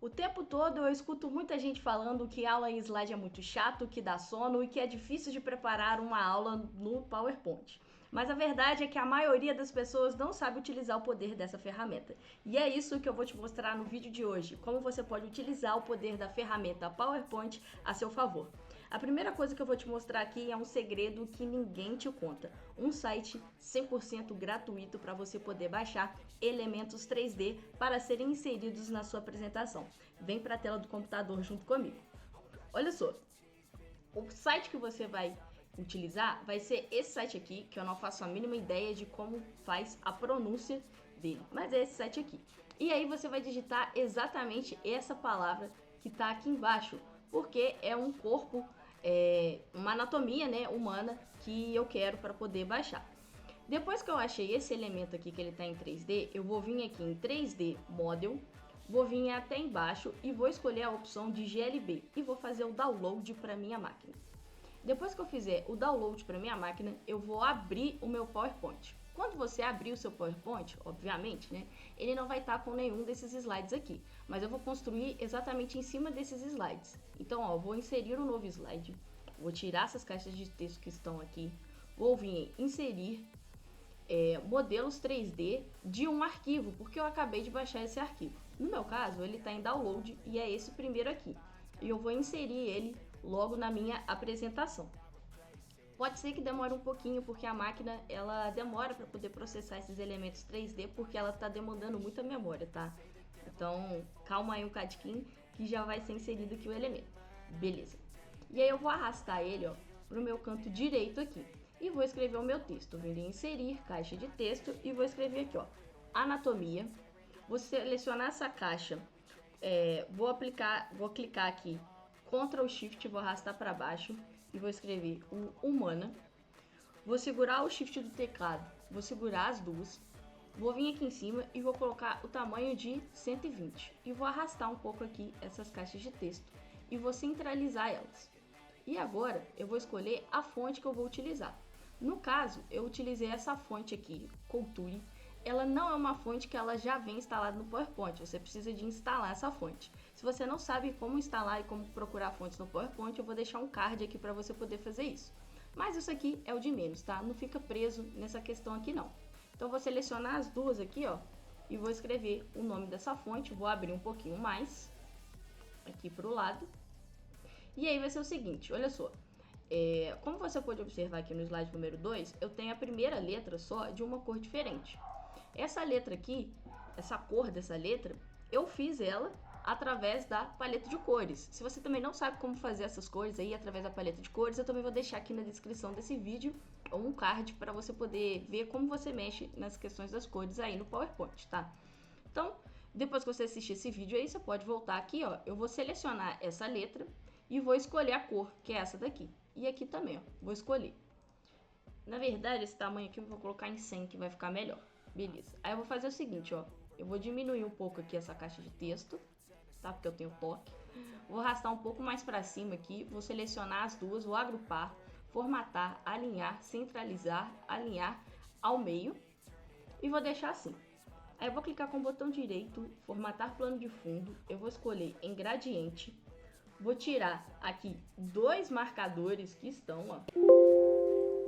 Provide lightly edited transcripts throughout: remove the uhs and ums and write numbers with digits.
O tempo todo eu escuto muita gente falando que aula em slide é muito chato, que dá sono e que é difícil de preparar uma aula no PowerPoint. Mas a verdade é que a maioria das pessoas não sabe utilizar o poder dessa ferramenta. E é isso que eu vou te mostrar no vídeo de hoje, como você pode utilizar o poder da ferramenta PowerPoint a seu favor. A primeira coisa que eu vou te mostrar aqui é um segredo que ninguém te conta. Um site 100% gratuito para você poder baixar elementos 3D para serem inseridos na sua apresentação. Vem para a tela do computador junto comigo. Olha só, o site que você vai utilizar vai ser esse site aqui, que eu não faço a mínima ideia de como faz a pronúncia dele, mas é esse site aqui. E aí você vai digitar exatamente essa palavra que está aqui embaixo, porque é um corpo, uma anatomia, né, humana que eu quero para poder baixar. Depois que eu achei esse elemento aqui que ele está em 3D, eu vou vir aqui em 3D Model, vou vir até embaixo e vou escolher a opção de GLB e vou fazer o download para minha máquina. Depois que eu fizer o download para minha máquina, eu vou abrir o meu PowerPoint. Quando você abrir o seu PowerPoint, obviamente, né, ele não vai estar com nenhum desses slides aqui, mas eu vou construir exatamente em cima desses slides. Então, ó, vou inserir um novo slide, vou tirar essas caixas de texto que estão aqui, vou vir em inserir modelos 3D de um arquivo, porque eu acabei de baixar esse arquivo. No meu caso, ele está em download e é esse primeiro aqui. E eu vou inserir ele logo na minha apresentação. Pode ser que demore um pouquinho, porque a máquina ela demora para poder processar esses elementos 3D, porque ela está demandando muita memória, tá? Então, calma aí um cadinho que já vai ser inserido aqui o elemento. Beleza. E aí eu vou arrastar ele, ó, pro meu canto direito aqui. E vou escrever o meu texto. Vou inserir caixa de texto e vou escrever aqui, ó, anatomia. Vou selecionar essa caixa, vou clicar aqui, Ctrl Shift, vou arrastar para baixo e vou escrever o humana. Vou segurar o Shift do teclado, vou segurar as duas, vou vir aqui em cima e vou colocar o tamanho de 120 e vou arrastar um pouco aqui essas caixas de texto e vou centralizar elas. E agora eu vou escolher a fonte que eu vou utilizar. No caso, eu utilizei essa fonte aqui, Culture. Ela não é uma fonte que ela já vem instalada no PowerPoint, você precisa de instalar essa fonte. Se você não sabe como instalar e como procurar fontes no PowerPoint, eu vou deixar um card aqui para você poder fazer isso. Mas isso aqui é o de menos, tá? Não fica preso nessa questão aqui não. Então vou selecionar as duas aqui, ó, e vou escrever o nome dessa fonte, vou abrir um pouquinho mais, aqui para o lado. E aí vai ser o seguinte, olha só. Como você pode observar aqui no slide número 2, eu tenho a primeira letra só de uma cor diferente. Essa letra aqui, essa cor dessa letra, eu fiz ela através da paleta de cores. Se você também não sabe como fazer essas cores aí através da paleta de cores, eu também vou deixar aqui na descrição desse vídeo um card para você poder ver como você mexe nas questões das cores aí no PowerPoint, tá? Então, depois que você assistir esse vídeo aí, você pode voltar aqui, ó, eu vou selecionar essa letra e vou escolher a cor, que é essa daqui. E aqui também, ó, vou escolher. Na verdade, esse tamanho aqui eu vou colocar em 100, que vai ficar melhor. Beleza. Aí eu vou fazer o seguinte, ó. Eu vou diminuir um pouco aqui essa caixa de texto, tá? Porque eu tenho toque. Vou arrastar um pouco mais para cima aqui. Vou selecionar as duas, vou agrupar, formatar, alinhar, centralizar, alinhar ao meio. E vou deixar assim. Aí eu vou clicar com o botão direito, formatar plano de fundo. Eu vou escolher em gradiente. Vou tirar aqui dois marcadores que estão, ó.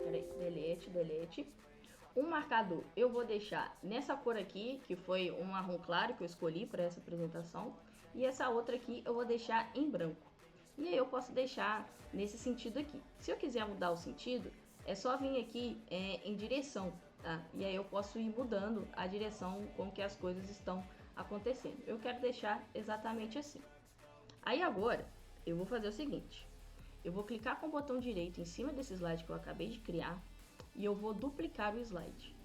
Peraí, delete. Um marcador eu vou deixar nessa cor aqui, que foi um marrom claro que eu escolhi para essa apresentação. E essa outra aqui eu vou deixar em branco. E aí eu posso deixar nesse sentido aqui. Se eu quiser mudar o sentido, é só vir aqui em direção, tá? E aí eu posso ir mudando a direção com que as coisas estão acontecendo. Eu quero deixar exatamente assim. Aí agora eu vou fazer o seguinte. Eu vou clicar com o botão direito em cima desse slide que eu acabei de criar. E eu vou duplicar o slide.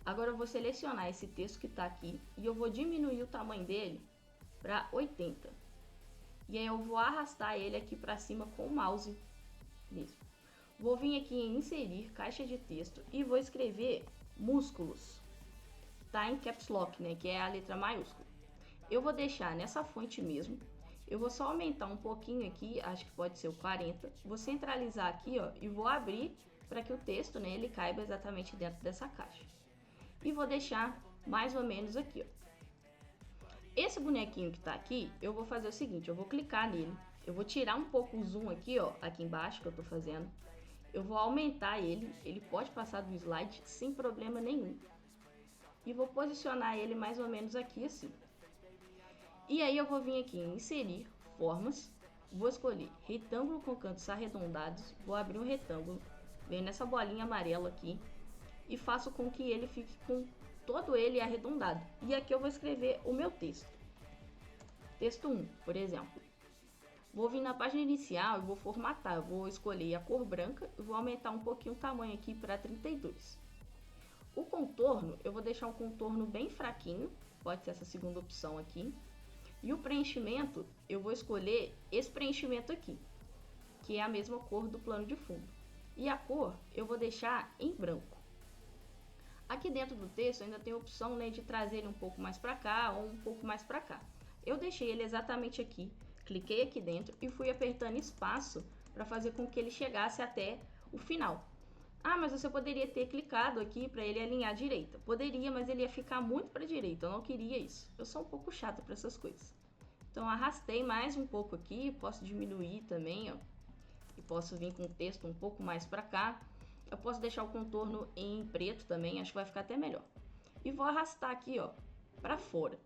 Agora eu vou selecionar esse texto que está aqui e eu vou diminuir o tamanho dele para 80. E aí eu vou arrastar ele aqui para cima com o mouse mesmo. Vou vir aqui em inserir caixa de texto e vou escrever músculos. Tá em caps lock, né, que é a letra maiúscula. Eu vou deixar nessa fonte mesmo. Eu vou só aumentar um pouquinho aqui, acho que pode ser o 40. Vou centralizar aqui, ó, e vou abrir para que o texto, né, ele caiba exatamente dentro dessa caixa. E vou deixar mais ou menos aqui, ó. Esse bonequinho que tá aqui, eu vou fazer o seguinte, eu vou clicar nele, eu vou tirar um pouco o zoom aqui, ó, aqui embaixo que eu tô fazendo. Eu vou aumentar ele, ele pode passar do slide sem problema nenhum. E vou posicionar ele mais ou menos aqui assim. E aí eu vou vir aqui em inserir formas, vou escolher retângulo com cantos arredondados, vou abrir um retângulo, venho nessa bolinha amarela aqui e faço com que ele fique com todo ele arredondado. E aqui eu vou escrever o meu texto. Texto 1, por exemplo. Vou vir na página inicial e vou formatar. Eu vou escolher a cor branca e vou aumentar um pouquinho o tamanho aqui para 32. O contorno, eu vou deixar um contorno bem fraquinho, pode ser essa segunda opção aqui. E o preenchimento, eu vou escolher esse preenchimento aqui, que é a mesma cor do plano de fundo. E a cor, eu vou deixar em branco. Aqui dentro do texto ainda tem a opção, né, de trazer ele um pouco mais para cá ou um pouco mais para cá. Eu deixei ele exatamente aqui. Cliquei aqui dentro e fui apertando espaço para fazer com que ele chegasse até o final. Ah, mas você poderia ter clicado aqui para ele alinhar à direita. Poderia, mas ele ia ficar muito para a direita. Eu não queria isso. Eu sou um pouco chata para essas coisas. Então arrastei mais um pouco aqui. Posso diminuir também, ó. E posso vir com o texto um pouco mais para cá. Eu posso deixar o contorno em preto também. Acho que vai ficar até melhor. E vou arrastar aqui, ó, para fora.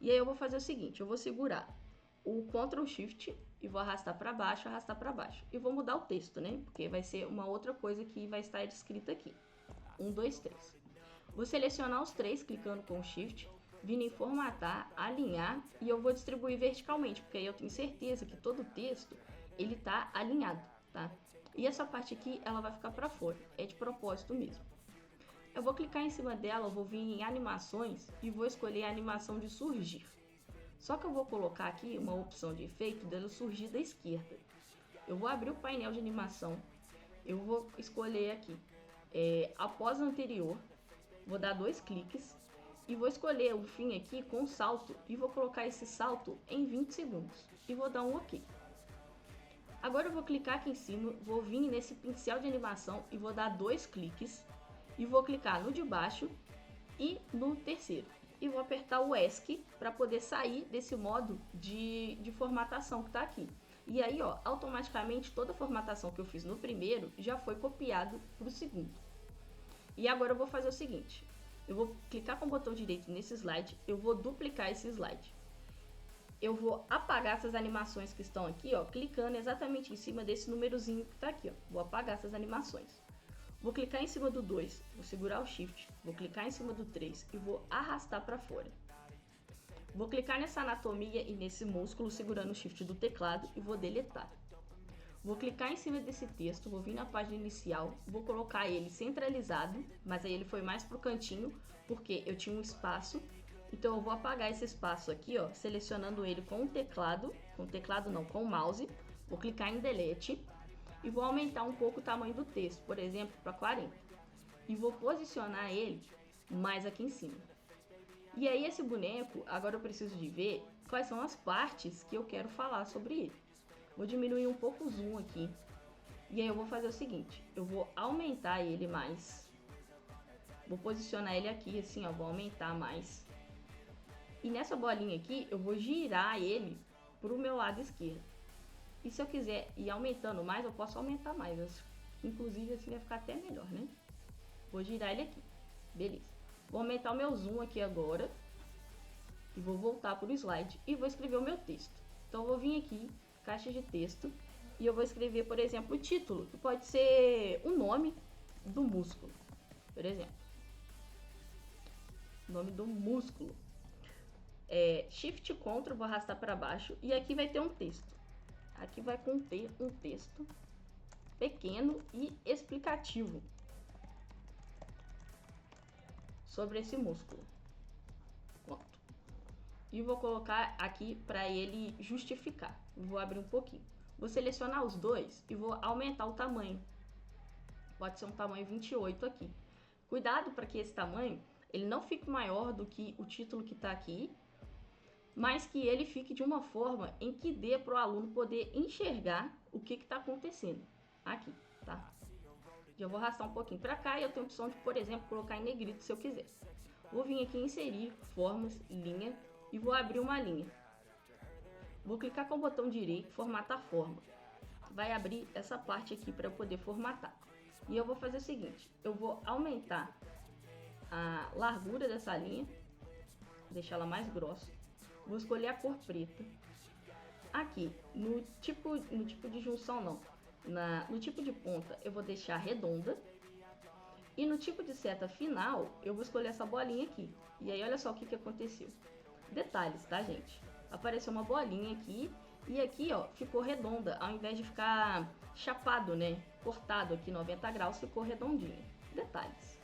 E aí eu vou fazer o seguinte. Eu vou segurar o Ctrl Shift e vou arrastar para baixo, e vou mudar o texto, né? Porque vai ser uma outra coisa que vai estar escrita aqui. 1, 2, 3. Vou selecionar os três clicando com o Shift, vindo em formatar, alinhar e eu vou distribuir verticalmente, porque aí eu tenho certeza que todo o texto ele tá alinhado, tá? E essa parte aqui ela vai ficar para fora, é de propósito mesmo. Eu vou clicar em cima dela, vou vir em animações e vou escolher a animação de surgir. Só que eu vou colocar aqui uma opção de efeito dela surgir da esquerda. Eu vou abrir o painel de animação. Eu vou escolher aqui após a anterior. Vou dar 2 cliques. E vou escolher o fim aqui com salto. E vou colocar esse salto em 20 segundos. E vou dar um OK. Agora eu vou clicar aqui em cima. Vou vir nesse pincel de animação. E vou dar 2 cliques. E vou clicar no de baixo e no terceiro. E vou apertar o ESC para poder sair desse modo de formatação que está aqui. E aí, ó, automaticamente toda a formatação que eu fiz no primeiro já foi copiado para o segundo. E agora eu vou fazer o seguinte. Eu vou clicar com o botão direito nesse slide, eu vou duplicar esse slide. Eu vou apagar essas animações que estão aqui, ó, clicando exatamente em cima desse númerozinho que está aqui, ó. Vou apagar essas animações. Vou clicar em cima do 2, vou segurar o Shift, vou clicar em cima do 3 e vou arrastar para fora. Vou clicar nessa anatomia e nesse músculo segurando o Shift do teclado e vou deletar. Vou clicar em cima desse texto, vou vir na página inicial, vou colocar ele centralizado, mas aí ele foi mais pro cantinho porque eu tinha um espaço. Então eu vou apagar esse espaço aqui, ó, selecionando ele com o teclado, com o mouse, vou clicar em Delete. E vou aumentar um pouco o tamanho do texto, por exemplo, para 40. E vou posicionar ele mais aqui em cima. E aí esse boneco, agora eu preciso de ver quais são as partes que eu quero falar sobre ele. Vou diminuir um pouco o zoom aqui. E aí eu vou fazer o seguinte, eu vou aumentar ele mais. Vou posicionar ele aqui assim, ó, vou aumentar mais. E nessa bolinha aqui eu vou girar ele para o meu lado esquerdo. E se eu quiser ir aumentando mais, eu posso aumentar mais. Inclusive assim vai ficar até melhor, né? Vou girar ele aqui. Beleza. Vou aumentar o meu zoom aqui agora. E vou voltar para o slide. E vou escrever o meu texto. Então eu vou vir aqui, caixa de texto. E eu vou escrever, por exemplo, o título. Que pode ser o nome do músculo. Por exemplo. Nome do músculo. Shift Ctrl, vou arrastar para baixo. E aqui vai ter um texto. Aqui vai conter um texto pequeno e explicativo sobre esse músculo. Pronto. E vou colocar aqui para ele justificar. Vou abrir um pouquinho. Vou selecionar os dois e vou aumentar o tamanho. Pode ser um tamanho 28 aqui. Cuidado para que esse tamanho ele não fique maior do que o título que está aqui, mas que ele fique de uma forma em que dê para o aluno poder enxergar o que está acontecendo aqui, tá? Já vou arrastar um pouquinho para cá e eu tenho a opção de, por exemplo, colocar em negrito se eu quiser. Vou vir aqui em inserir formas, linha, e vou abrir uma linha. Vou clicar com o botão direito, formatar forma. Vai abrir essa parte aqui para eu poder formatar. E eu vou fazer o seguinte, eu vou aumentar a largura dessa linha, deixar ela mais grossa. Vou escolher a cor preta. Aqui, no tipo de junção não, no tipo de ponta eu vou deixar redonda. E no tipo de seta final, eu vou escolher essa bolinha aqui. E aí, olha só o que aconteceu. Detalhes, tá, gente? Apareceu uma bolinha aqui. E aqui, ó, ficou redonda. Ao invés de ficar chapado, né? Cortado aqui 90 graus, ficou redondinha. Detalhes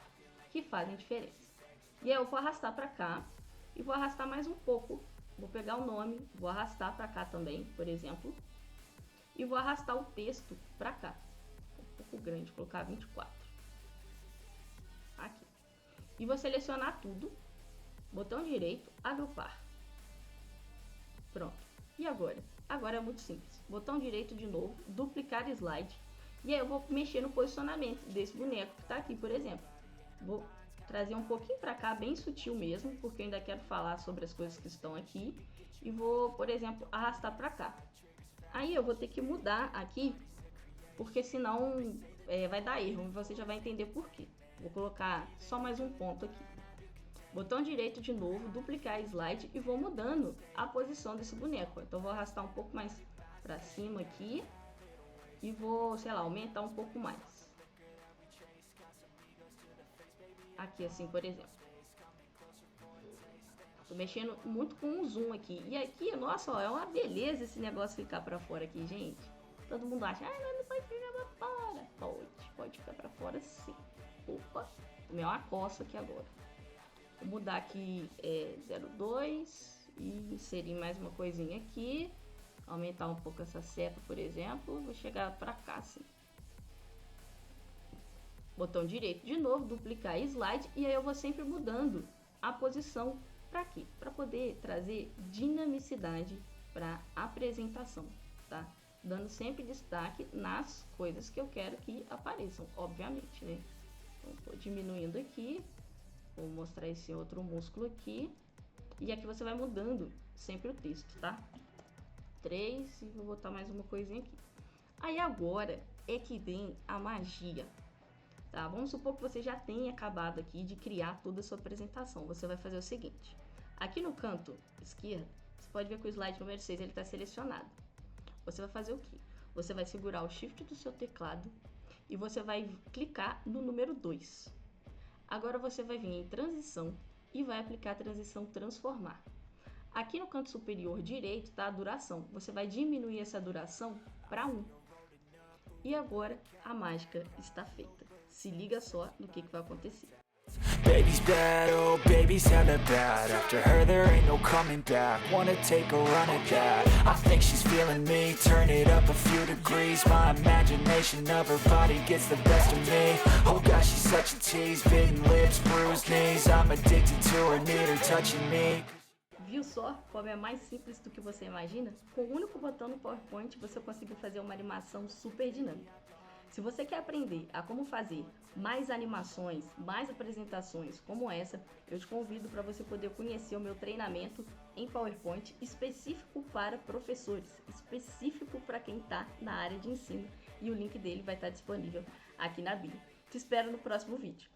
que fazem diferença. E aí, eu vou arrastar pra cá. E vou arrastar mais um pouco. Vou pegar o nome, vou arrastar pra cá também, por exemplo. E vou arrastar o texto pra cá. Um pouco grande, vou colocar 24. Aqui. E vou selecionar tudo, botão direito, agrupar. Pronto. E agora? Agora é muito simples. Botão direito de novo, duplicar slide. E aí eu vou mexer no posicionamento desse boneco que tá aqui, por exemplo. Vou trazer um pouquinho pra cá, bem sutil mesmo, porque eu ainda quero falar sobre as coisas que estão aqui. E vou, por exemplo, arrastar pra cá. Aí eu vou ter que mudar aqui, porque senão vai dar erro, e você já vai entender por quê. Vou colocar só mais um ponto aqui. Botão direito de novo, duplicar slide e vou mudando a posição desse boneco. Então vou arrastar um pouco mais para cima aqui e vou, sei lá, aumentar um pouco mais. Aqui assim, por exemplo. Tô mexendo muito com o zoom aqui. E aqui, nossa, ó, é uma beleza esse negócio ficar para fora aqui, gente. Todo mundo acha, não pode ficar para fora. Pode ficar para fora sim. Opa, tomei uma coça aqui agora. Vou mudar aqui 0,2 e inserir mais uma coisinha aqui. Aumentar um pouco essa seta, por exemplo. Vou chegar pra cá assim. Botão direito de novo, duplicar slide. E aí eu vou sempre mudando a posição pra aqui. Pra poder trazer dinamicidade pra apresentação, tá? Dando sempre destaque nas coisas que eu quero que apareçam, obviamente, né? Então, tô diminuindo aqui. Vou mostrar esse outro músculo aqui. E aqui você vai mudando sempre o texto, tá? 3 e vou botar mais uma coisinha aqui. Aí agora é que vem a magia, tá? Vamos supor que você já tenha acabado aqui de criar toda a sua apresentação. Você vai fazer o seguinte. Aqui no canto esquerdo, você pode ver que o slide número 6 ele está selecionado. Você vai fazer o quê? Você vai segurar o shift do seu teclado e você vai clicar no número 2. Agora você vai vir em transição e vai aplicar a transição transformar. Aqui no canto superior direito está a duração. Você vai diminuir essa duração para 1. E agora a mágica está feita. Se liga só no que vai acontecer. Baby's bad, oh baby's hella bad. After her there ain't no coming back. Wanna take a run at that. I think she's feeling me. Turn it up a few degrees. My imagination of her body gets the best of me. Oh gosh, she's such a tease. Bitten lips, bruised knees. I'm addicted to her, need her touching me. Viu só como é mais simples do que você imagina? Com o único botão no PowerPoint você conseguiu fazer uma animação super dinâmica. Se você quer aprender a como fazer mais animações, mais apresentações como essa, eu te convido para você poder conhecer o meu treinamento em PowerPoint específico para professores, específico para quem está na área de ensino, e o link dele vai estar disponível aqui na bio. Te espero no próximo vídeo.